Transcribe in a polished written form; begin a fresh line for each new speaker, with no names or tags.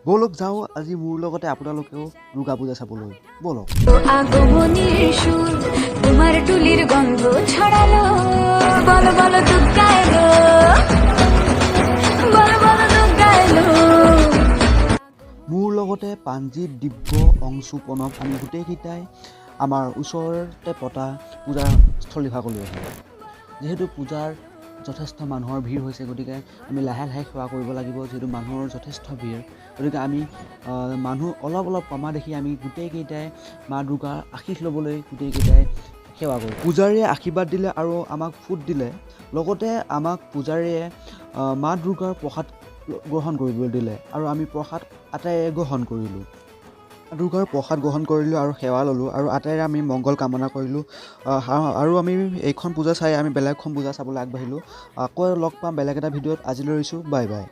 ব'লক যাওঁ আজি মোৰ লগতে আপোনালোকেও দুৰ্গা পূজা চাবলৈ ব'লক।
আগমনীর সুর তোমার টুলির গন্ধ ছড়ালো, বলো বলো দুর্গা এলো, বলো বলো দুর্গা এলো।
মোৰ লগতে পাঞ্জিত, দিব্য, অংশু, প্ৰণৱ আমি গোটেইকেইটাই আমাৰ ওচৰতে পতা পূজাস্থলীভাগলৈ আহিলোঁ। যিহেতু পূজাৰ যথেষ্ট মানুহৰ ভিৰ হৈছে, গতিকে আমি লাহে লাহে সেৱা কৰিব লাগিব। যিহেতু মানুহৰ যথেষ্ট ভিৰ, গতিকে আমি মানুহ অলপ অলপ কমা দেখি আমি গোটেইকেইটাই মা দুৰ্গাৰ আশীষ ল'বলৈ গোটেইকেইটাই সেৱা কৰোঁ। পূজাৰীয়ে আশীৰ্বাদ দিলে আৰু আমাক ফুট দিলে। লগতে আমাক পূজাৰীয়ে মা দুৰ্গাৰ প্ৰসাদ গ্ৰহণ কৰিবলৈ দিলে আৰু আমি প্ৰসাদ আটাইৰে গ্ৰহণ কৰিলোঁ। দুৰ্গাৰ প্ৰসাদ গ্ৰহণ কৰিলোঁ আৰু সেৱা ল'লোঁ আৰু আটাইৰে আমি মংগল কামনা কৰিলোঁ। আৰু আমি এইখন পূজা চাই আমি বেলেগ এখন পূজা চাবলৈ আগবাঢ়িলোঁ। আকৌ লগ পাম বেলেগ এটা ভিডিঅ'ত। আজিলৈ ৰৈছোঁ, বাই বাই।